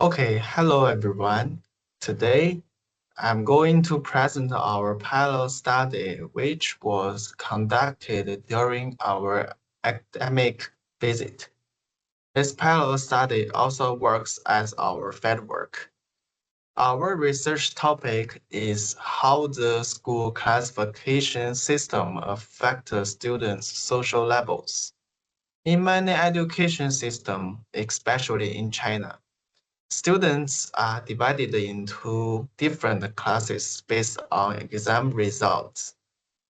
Okay, hello everyone. Today, I'm going to present our pilot study, which was conducted during our academic visit. This pilot study also works as our fieldwork. Our research topic is how the school classification system affects students' social levels. In many education systems, especially in China, students are divided into different classes based on exam results.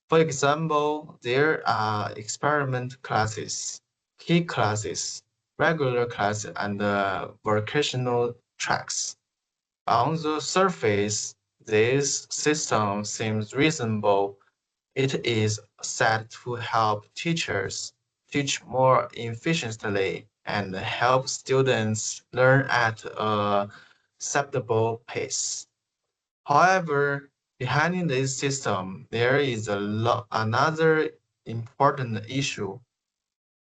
For example, there are experiment classes, key classes, regular classes, and vocational tracks. On the surface, this system seems reasonable. It is set to help teachers teach more efficiently and help students learn at a acceptable pace. However, behind this system, there is another important issue,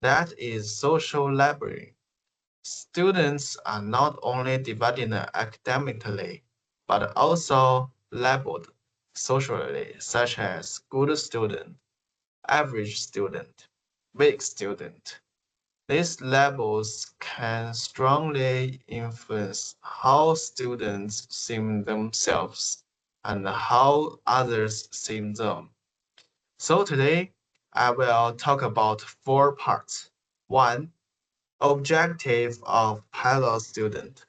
that is social labeling. Students are not only divided academically, but also labeled socially, such as good student, average student, weak student. These labels can strongly influence how students see themselves and how others see them. So today, I will talk about four parts. One, objective of pilot student.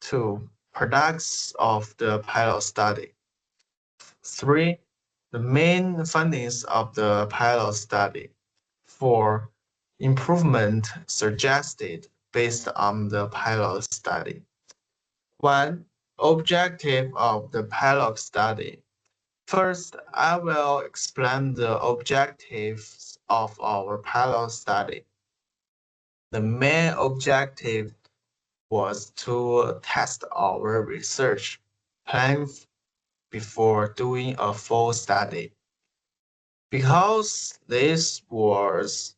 Two, products of the pilot study. Three, the main findings of the pilot study. Four, improvement suggested based on the pilot study. One, objective of the pilot study. First, I will explain the objectives of our pilot study. The main objective was to test our research plan before doing a full study. Because this was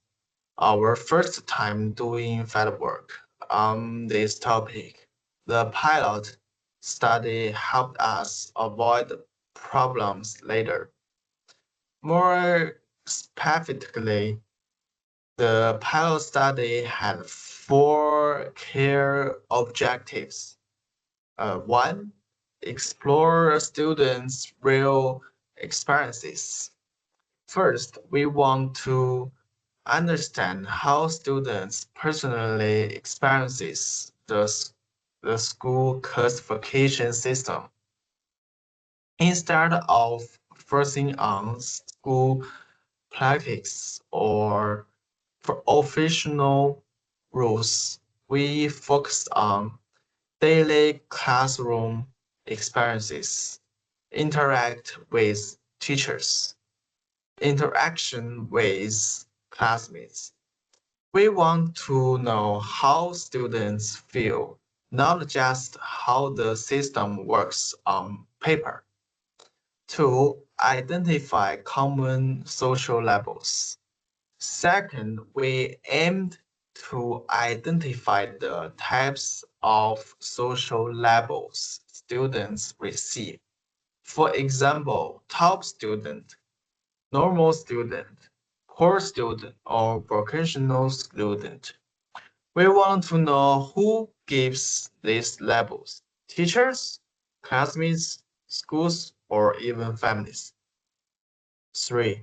our first time doing fieldwork on this topic, the pilot study helped us avoid problems later. More specifically, the pilot study had four clear objectives. One, explore students' real experiences. First, we want to understand how students personally experiences the school classification system. Instead of focusing on school practice or for official rules, we focused on daily classroom experiences, interact with teachers, interaction with classmates. We want to know how students feel, not just how the system works on paper. To identify common social levels. Second, we aimed to identify the types of social labels students receive. For example, top student, normal student, poor student, or vocational student. We want to know who gives these labels: teachers, classmates, schools, or even families. Three,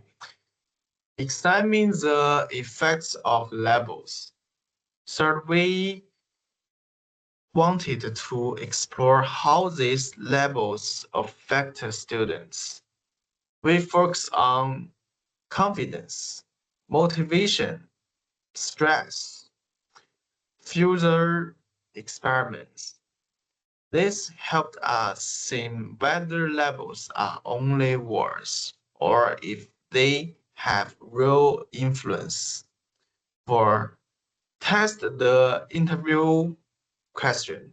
examine the effects of labels. Third, we wanted to explore how these labels affect students. We focus on confidence, motivation, stress, future experiments. This helped us see whether labels are only words or if they have real influence. For test the interview question.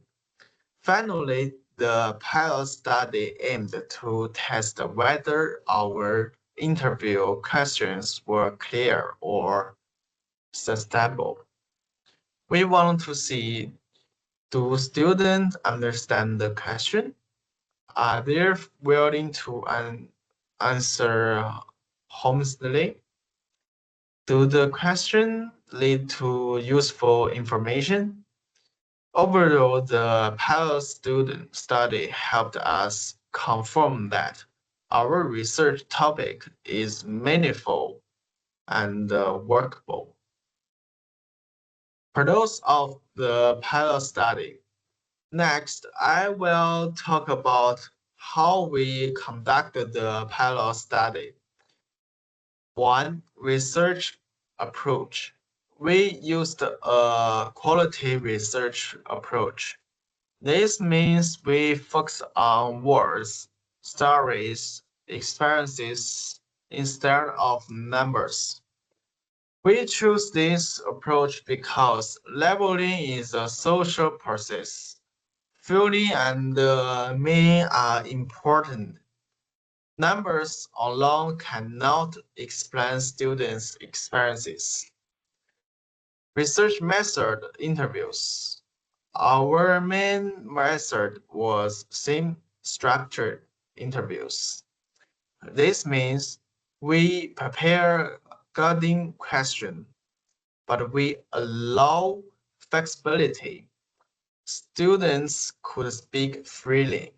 Finally, the pilot study aimed to test whether our interview questions were clear or sustainable. We want to see Do students understand the question? Are they willing to answer honestly? Do the question lead to useful information? Overall, the pilot student study helped us confirm that our research topic is meaningful and workable. For those of the pilot study, next I will talk about how we conducted the pilot study. 1. Research approach. We used a quality research approach. This means we focus on words, stories, experiences instead of numbers. We choose this approach because labeling is a social process. Feeling and meaning are important. Numbers alone cannot explain students' experiences. Research method interviews. Our main method was semi-structured interviews. This means we prepare guiding questions, but we allow flexibility. Students could speak freely.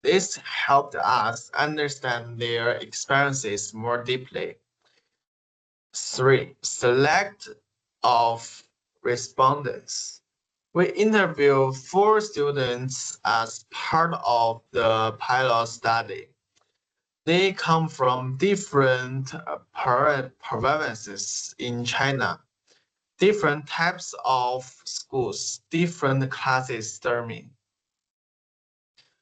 This helped us understand their experiences more deeply. 3. Select of respondents. We interviewed 4 students as part of the pilot study. They come from different provinces in China, different types of schools, different classes terming.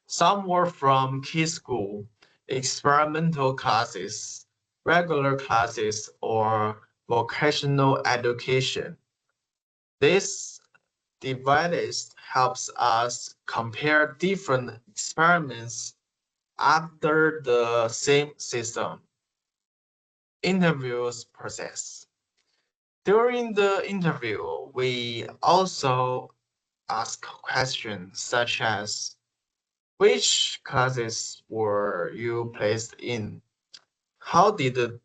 Some were from key school, experimental classes, regular classes, or vocational education. This divided helps us compare different experiments under the same system. Interviews process. During the interview, we also ask questions such as, which classes were you placed in? How did the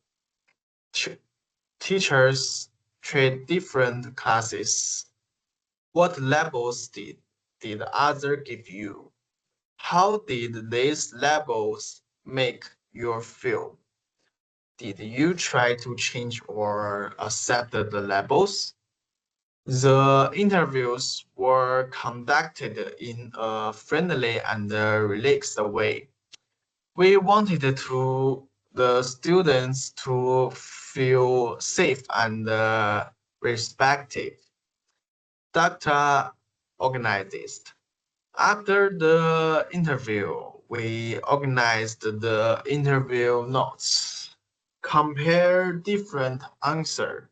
teachers treat different classes? What labels did others give you? How did these labels make you feel? Did you try to change or accept the labels? The interviews were conducted in a friendly and relaxed way. We wanted the students to feel safe and respected. Dr. organized. After the interview, we organized the interview notes, compare different answers,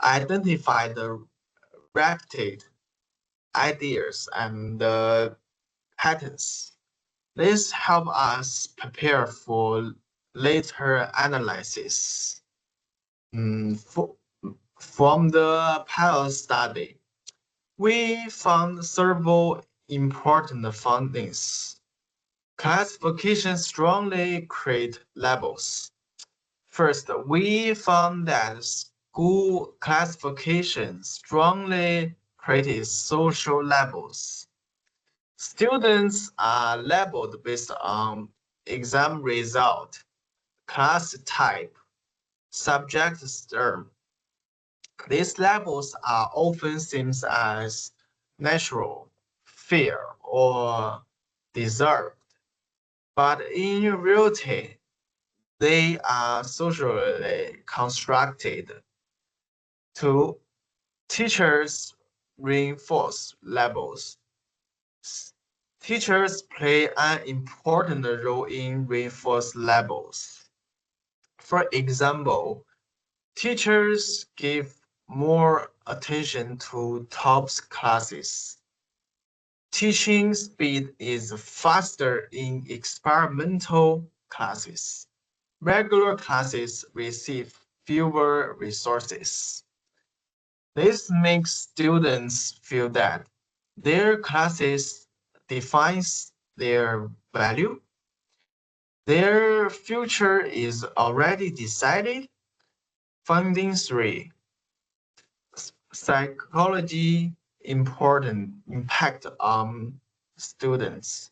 identify the repeated ideas and patterns. This helps us prepare for later analysis. From the pilot study, we found several important findings. Classification strongly create labels. First, we found that school classification strongly creates social labels. Students are labeled based on exam result, class type, subject term. These labels are often seen as natural, fair, or deserved, but in reality, they are socially constructed. 2. Teachers reinforce labels. Teachers play an important role in reinforced labels. For example, teachers give more attention to top classes. Teaching speed is faster in experimental classes. Regular classes receive fewer resources. This makes students feel that Their classes defines their value. Their future is already decided. Finding 3. Psychology important impact on students.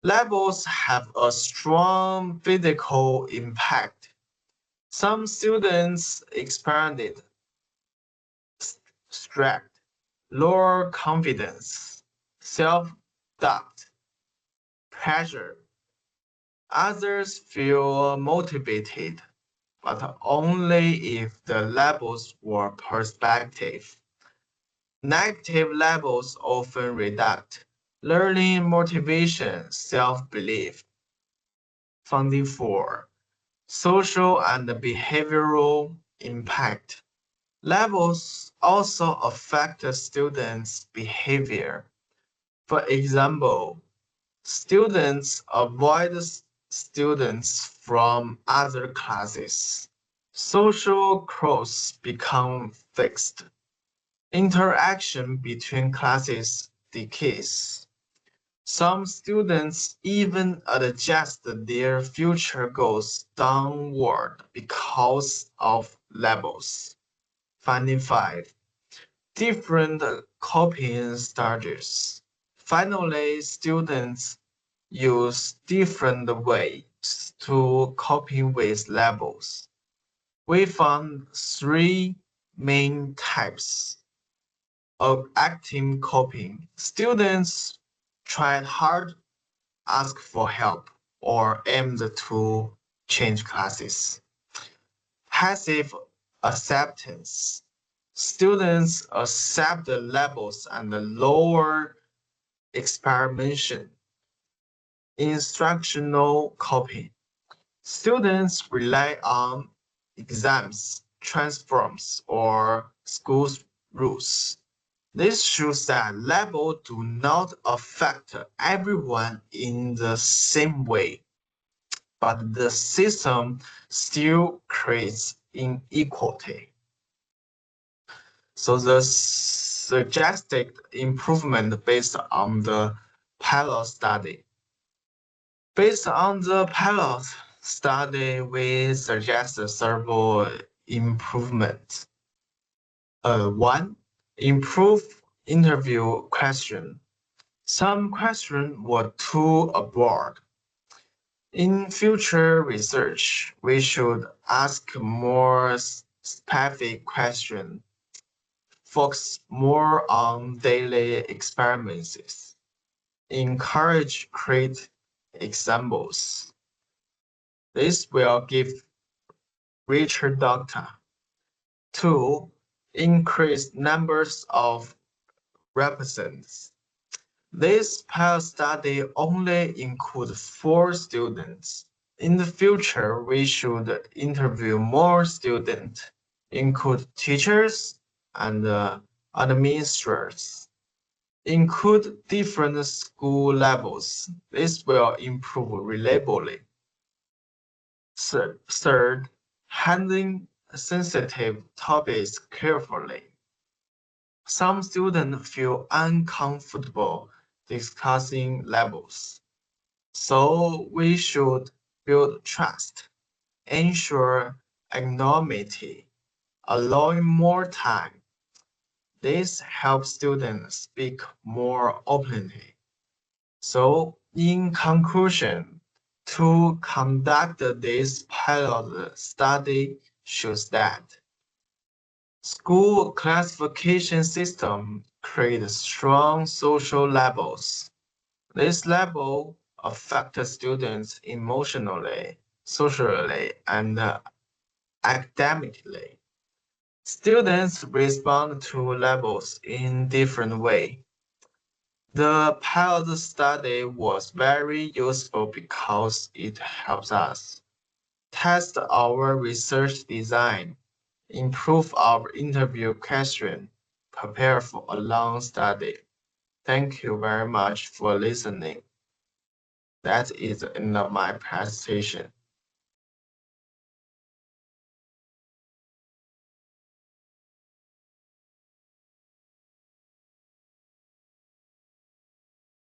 Labels have a strong physical impact. Some students experienced stress, lower confidence, self-doubt, pressure. Others feel motivated, but only if the labels were perspective. Negative labels often reduce learning motivation, self-belief. Finding 4. Social and behavioral impact. Labels also affect the students' behavior. For example, students avoid students from other classes. Social cross become fixed. Interaction between classes decays. Some students even adjust their future goals downward because of labels. Finding 5. Different copying strategies. Finally, students use different ways to copy with labels. We found 3 main types of active copying. Students tried hard, ask for help, or aimed to change classes. Passive acceptance. Students accept the labels and lower experimentation. Instructional copying. Students rely on exams, transforms, or school rules. This shows that labels do not affect everyone in the same way, but the system still creates inequality. So the suggested improvement based on the pilot study. Based on the pilot study, we suggest several improvements. 1. Improve interview question. Some questions were too broad. In future research, we should ask more specific questions, focus more on daily experiments, encourage create examples. This will give richer data. 2. Increase numbers of representatives. This pilot study only includes 4 students. In the future, we should interview more students, include teachers and administrators, include different school levels. This will improve reliably. Third, handling sensitive topics carefully. Some students feel uncomfortable discussing labels. So we should build trust, ensure anonymity, allowing more time. This helps students speak more openly. So in conclusion, to conduct this pilot study shows that school classification system create strong social labels. This label affects students emotionally, socially, and academically. Students respond to labels in different ways. The pilot study was very useful because it helps us test our research design, improve our interview question, prepare for a long study. Thank you very much for listening. That is the end of my presentation.